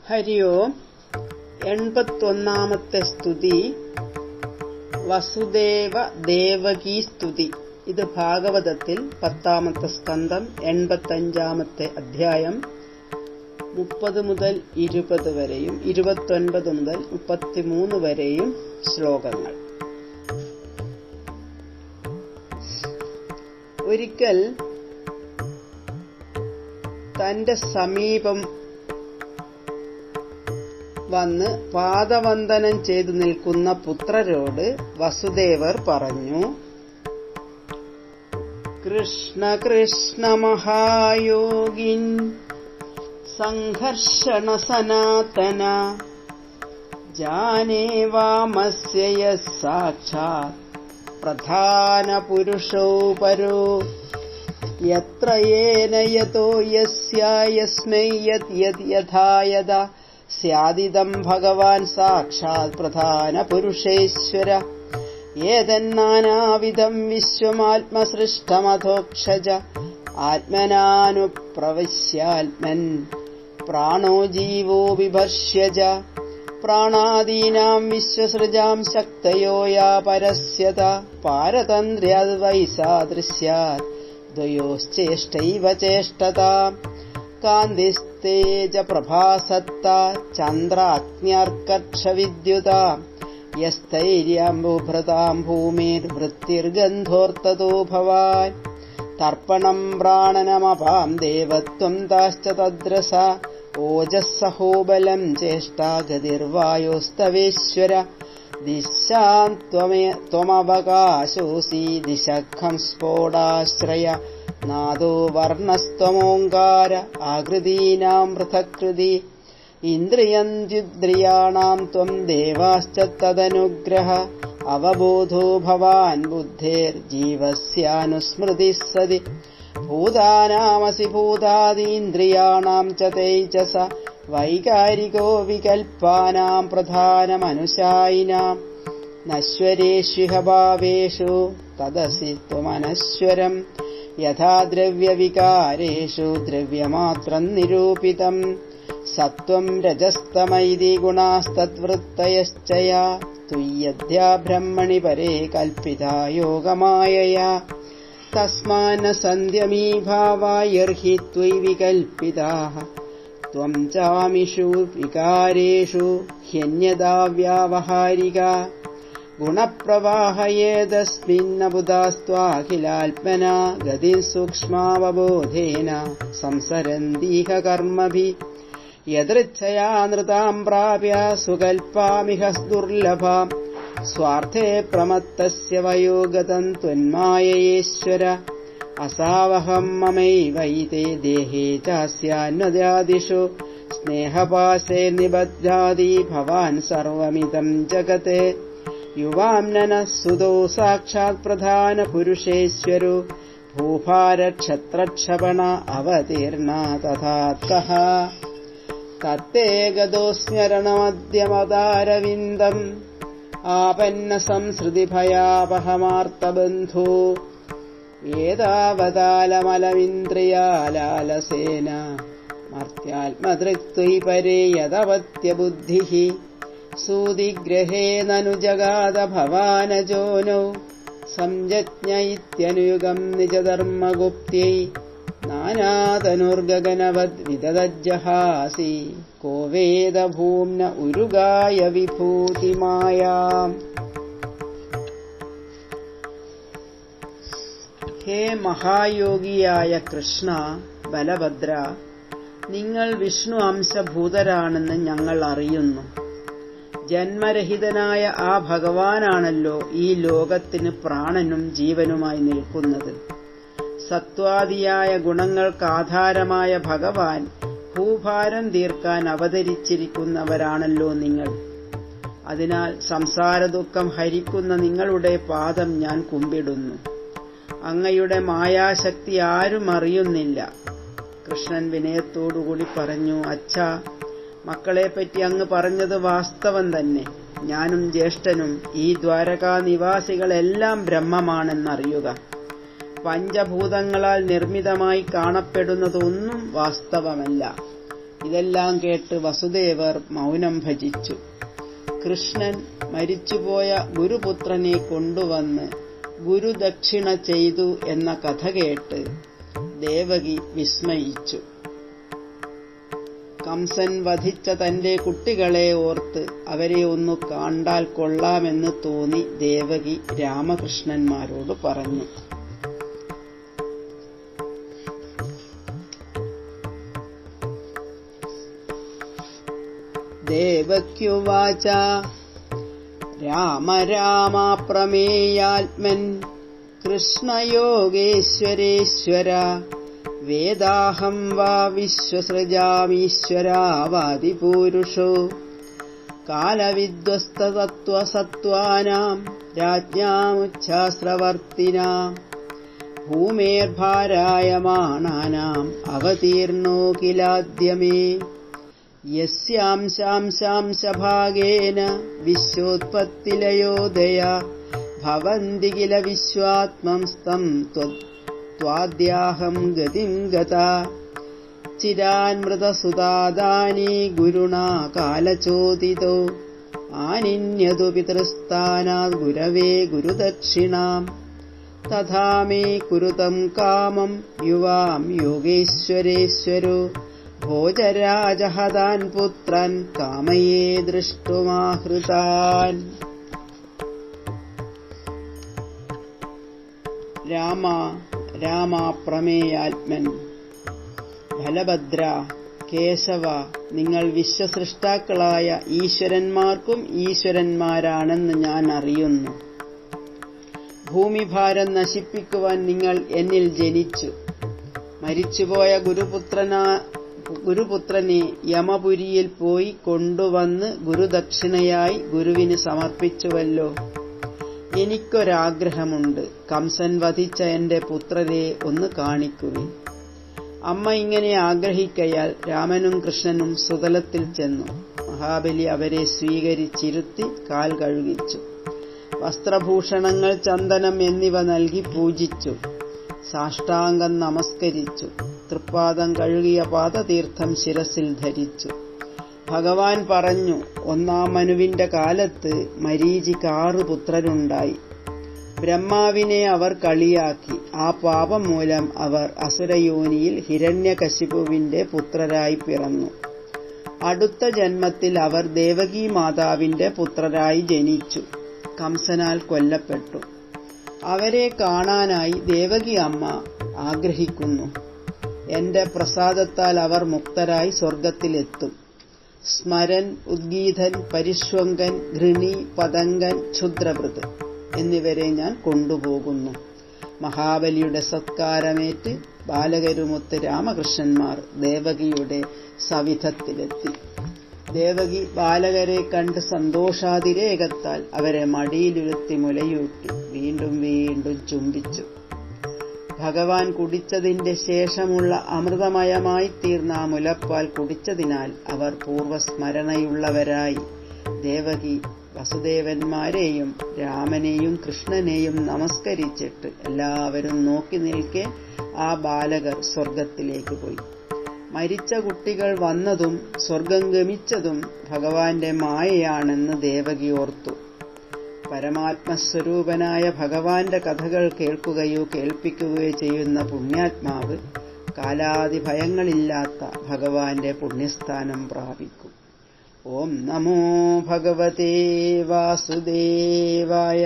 ഹരി ഓം. 81ാമത്തെ സ്തുതി വസുദേവ ദേവകീ സ്തുതി. ഇത് ഭാഗവതത്തിൽ 10ാമത്തെ സ്കന്ധം 85ാമത്തെ അധ്യായം 30 മുതൽ 20 വരെയും 29 മുതൽ 33 വരെയും ശ്ലോകങ്ങൾ. ഒരിക്കൽ തന്റെ സമീപം വന്ന് പാദവന്ദനം ചെയ്തു നിൽക്കുന്ന പുത്രരോട് വസുദേവർ പറഞ്ഞു: കൃഷ്ണ കൃഷ്ണ മഹായോഗിൻ സംഘർഷണ സനാതന ജാനേ വാമസ്യ യഃ സാക്ഷാത് പ്രധാന പുരുഷോ പരോ യത്ര യേന യതോ യസ്യ യസ്മൈ യത് യത് യഥാ യഥാ സ്യാദിദം ഭഗവാൻ സാക്ഷാത് പ്രധാന പുരുഷേശ്വര ഏതന്നാനാവിധം വിശ്വമാത്മസൃഷ്ടമധോക്ഷജ ആത്മനാനുപ്രവശ്യാത്മൻ പ്രാണോ ജീവോ ബിഭർഷ്യജ പ്രാണാദീനാം വിശ്വസൃജാം ശക്തയോ യാ പരസ്യത പാരതന്ത്ര്യാദ്വൈസാദൃശ്യാത് ദ്വയോശ്ചേഷ്ടൈവ ചേഷ്ടതാം കാന്തിസ്തേജ പ്രഭാസത്ത ചന്ദ്രാഗ്ന്യർക്കക്ഷവിദ്യുത യസ്ഥൈര്യാംബുഭൃതാം ഭൂമിർവൃത്തിർഗന്ധോർത്തതോ ഭവാൻ തർപ്പണം പ്രാണനമപാം ദേവത്വം താശ്ച തദ്രസ ഓജസ്സഹോബലം ചേഷ്ടാ ഗതിർവായോസ്തവേശ്വര ദിശാം ത്വമവകാശോസി ദിശഖം സ്ഫോടാശ്രയ നാദോ വർണ്ണസ്ത്വമോങ്കാര ആകൃതീനാം പൃഥക്കൃതി ഇന്ദ്രിയന്ത്യുദ്രിയാണാം ത്വം ദേവാശ്ച തദനുഗ്രഹ അവബോധോ ഭവാൻ ബുദ്ധേർജീവസ്യാനുസ്മൃതിഃ സതി ഭൂതാനാമസി ഭൂതാദീന്ദ്രിയാണാം ച തേജസ വൈകാരികോ വികൽപ്പാനാം പ്രധാനമനുശായിനാം നശ്വരേഷ്വിഹ ഭാവേഷു തദസി ത്വമനശ്വരം യഥാ ദ്രവ്യവികാരേഷു ദ്രവ്യമാത്രം നിരൂപിതം സത്വം രജസ്തമൈതി ഗുണാസ്തദ്വൃത്തയശ്ചയാ തുയ്യദ്ധ്യാ ബ്രഹ്മണി പരേ കൽപ്പിതാ യോഗമായയാ തസ്മാന്ന സന്ധ്യമീ ഭാവായർഹി ത്വയി വികൽപ്പിതാഃ ത്വം ചാമിഷു വികാരേഷു ഹ്യന്യതാ വ്യാവഹാരികാ ഗുണപ്രവാഹയേതസ്മിന്നബുധാസ്ത്വാഖിലാത്മനാ ഗതിം സൂക്ഷ്മാവബോധേന സംസരന്തീഹ കർമ്മഭി യദൃച്ഛയാ നൃതാം പ്രാപ്യ സുകൽപ്പാമിഹ ദുർലഭാം സ്വാർത്ഥേ പ്രമത്തസ്യ വയോഗതം ത്വന്മായയേശ്വര അസാവഹം മമൈവൈതേ ദേഹേ ചാസ്യാന്വദാദിഷു സ്നേഹപാശേ നിബദ്ധാതി ഭവാൻ സർവമിദം ജഗത്തെ യുവാംനന സുതോ സാക്ഷാത് പ്രധാന പുരുഷേശ്വരോ ഭൂഭാരക്ഷത്രക്ഷപണ അവതീർണ തഥാത്കഃ തത്തേ ഗതോസ്മ്യരണമദ്യമദാരവിന്ദം ആപന്ന സംസൃതി ഭയാപഹമാർത്തബന്ധോ ഏതാവതാലമലമിന്ദ്രിയാലാലസേന മർത്യാത്മദൃക്ത്വയി പരേ യദവത്യബുദ്ധിഃ സൂതിഗ്രഹേ നനു ജഗാദ ഭവാനജോനൗ സംജജ്ഞ ഇത്യനുയുഗം നിജധർമ്മഗുപ്ത്യൈ നാനാതനുർഗഗനവദ് വിദദജ്ജഹാസി കോ വേദ ഭൂമ്ന ഉരുഗായ വിഭൂതിമായാം. ഹേ മഹായോഗിയായ കൃഷ്ണ, ബലഭദ്ര, നിങ്ങൾ വിഷ്ണു അംശഭൂതരാണെന്ന് ഞങ്ങൾ അറിയുന്നു. ജന്മരഹിതനായ ആ ഭഗവാനാണല്ലോ ഈ ലോകത്തിന് പ്രാണനും ജീവനുമായി നിൽക്കുന്നത്. സത്വാദിയായ ഗുണങ്ങൾക്കാധാരമായ ഭഗവാൻ ഭൂഭാരം തീർക്കാൻ അവതരിച്ചിരിക്കുന്നവരാണല്ലോ നിങ്ങൾ. അതിനാൽ സംസാരദുഃഖം ഹരിക്കുന്ന നിങ്ങളുടെ പാദം ഞാൻ കുമ്പിടുന്നു. അങ്ങയുടെ മായാശക്തി ആരും അറിയുന്നില്ല. കൃഷ്ണൻ വിനയത്തോടുകൂടി പറഞ്ഞു: അച്ഛാ, മക്കളെപ്പറ്റി അങ്ങ് പറഞ്ഞത് വാസ്തവം തന്നെ. ഞാനും ജ്യേഷ്ഠനും ഈ ദ്വാരകാ നിവാസികളെല്ലാം ബ്രഹ്മമാണെന്നറിയുക. പഞ്ചഭൂതങ്ങളാൽ നിർമ്മിതമായി കാണപ്പെടുന്നതൊന്നും വാസ്തവമല്ല. ഇതെല്ലാം കേട്ട് വസുദേവർ മൗനം ഭജിച്ചു. കൃഷ്ണൻ മരിച്ചുപോയ ഗുരുപുത്രനെ കൊണ്ടുവന്ന് ഗുരുദക്ഷിണ ചെയ്തു എന്ന കഥ കേട്ട് ദേവകി വിസ്മയിച്ചു. കംസൻ വധിച്ച തന്റെ കുട്ടികളെ ഓർത്ത് അവരെ ഒന്ന് കണ്ടാൽ കൊള്ളാമെന്ന് തോന്നി ദേവകി രാമകൃഷ്ണന്മാരോട് പറഞ്ഞു. ദേവക്യുവാച രാമ രാമ പ്രമേയാത്മൻ കൃഷ്ണയോഗേശ്വരേശ്വര വേദാഹം വാ വിശ്വസൃജാമീശ്വരാവാദിപൂരുഷോ കാലവിദ്വസ്തതത്വസത്വാനാം രാജ്ഞാമുച്ഛാസ്രവർത്തിനാം ഭൂമേർഭാരായമാണാനാം അവതീർണോ കിലാദ്യമേ യസ്യാംശാംശാംശഭാഗേന വിശ്വോത്പത്തിലയോദയ ഭവന്തി കില വിശ്വാത്മംസ്തം ത്വാദ്യാഹം ഗതിം ഗതാ ചിരാന്മൃതസുതാദാനീ ഗുരുണാ കാലചോദിതോ ആനിന്യതു പിതൃസ്ഥാനാത് ഗുരവേ ഗുരുദക്ഷിണാം തഥാ മേ കുരുതം കാമം യുവാം യോഗേശ്വരേശ്വരോ ഭോജരാജഹതാൻ പുത്രൻ കാമയേ ദൃഷ്ടുമാഹൃതാൻ. രാമ രാമ പ്രമേയാത്മൻ, ബലഭദ്ര, കേശവ, നിങ്ങൾ വിശ്വസൃഷ്ടാക്കളായ ഈശ്വരന്മാർക്കും ഈശ്വരന്മാരാണെന്ന് ഞാൻ അറിയുന്നു. ഭൂമിഭാരം നശിപ്പിക്കുവാൻ നിങ്ങൾ എന്നിൽ ജനിച്ചു. മരിച്ചുപോയ ഗുരുപുത്രനെ യമപുരിയിൽ പോയി കൊണ്ടുവന്ന് ഗുരുദക്ഷിണയായി ഗുരുവിന് സമർപ്പിച്ചുവല്ലോ. എനിക്കൊരാഗ്രഹമുണ്ട്. കംസൻ വധിച്ച എന്റെ പുത്രരെ ഒന്ന് കാണിക്കുവിൻ. അമ്മ ഇങ്ങനെ ആഗ്രഹിക്കയാൽ രാമനും കൃഷ്ണനും സുതലത്തിൽ ചെന്നു. മഹാബലി അവരെ സ്വീകരിച്ചിരുത്തി കാൽ കഴുകിച്ചു. വസ്ത്രഭൂഷണങ്ങൾ, ചന്ദനം എന്നിവ നൽകി പൂജിച്ചു. സാഷ്ടാംഗം നമസ്കരിച്ചു. തൃപ്പാദം കഴുകിയ പാദതീർത്ഥം ശിരസിൽ ധരിച്ചു. ഭഗവാൻ പറഞ്ഞു, ഒന്നാം മനുവിന്റെ കാലത്ത് മരീചിക്ക് 6 പുത്രരുണ്ടായി. ബ്രഹ്മാവിനെ അവർ കളിയാക്കി. ആ പാപം മൂലം അവർ അസുരയോനിയിൽ ഹിരണ്യകശിപുവിന്റെ പുത്രരായി പിറന്നു. അടുത്ത ജന്മത്തിൽ അവർ ദേവകീ മാതാവിന്റെ പുത്രരായി ജനിച്ചു. കംസനാൽ കൊല്ലപ്പെട്ടു. അവരെ കാണാനായി ദേവകി അമ്മ ആഗ്രഹിക്കുന്നു. എന്റെ പ്രസാദത്താൽ അവർ മുക്തരായി സ്വർഗത്തിലെത്തും. സ്മരൻ, ഉദ്ഗീതൻ, പരിഷ്വങ്കൻ, ഘൃണി, പതങ്കൻ, ക്ഷുദ്രവൃത് എന്നിവരെ ഞാൻ കൊണ്ടുപോകുന്നു. മഹാബലിയുടെ സത്കാരമേറ്റ് ബാലകരുമൊത്ത് രാമകൃഷ്ണന്മാർ ദേവകിയുടെ സവിധത്തിലെത്തി. ദേവകി ബാലകരെ കണ്ട് സന്തോഷാതിരേകത്താൽ അവരെ മടിയിലിരുത്തി മുലയൂട്ടി വീണ്ടും വീണ്ടും ചുംബിച്ചു. ഭഗവാൻ കുടിച്ചതിന്റെ ശേഷമുള്ള അമൃതമയമായി തീർന്ന ആ മുലപ്പാൽ കുടിച്ചതിനാൽ അവർ പൂർവ്വസ്മരണയുള്ളവരായി. ദേവകി വസുദേവന്മാരെയും രാമനെയും കൃഷ്ണനെയും നമസ്കരിച്ചിട്ട് എല്ലാവരും നോക്കി നിൽക്കെ ആ ബാലകർ സ്വർഗത്തിലേക്ക് പോയി. മരിച്ച കുട്ടികൾ വന്നതും സ്വർഗം ഗമിച്ചതും ഭഗവാന്റെ മായയാണെന്ന് ദേവകി ഓർത്തു. പരമാത്മസ്വരൂപനായ ഭഗവാന്റെ കഥകൾ കേൾക്കുകയോ കേൾപ്പിക്കുകയോ ചെയ്യുന്ന പുണ്യാത്മാവ് കാലാതിഭയങ്ങളില്ലാത്ത ഭഗവാന്റെ പുണ്യസ്ഥാനം പ്രാപിക്കും. ഓം നമോ ഭഗവതേ വാസുദേവായ.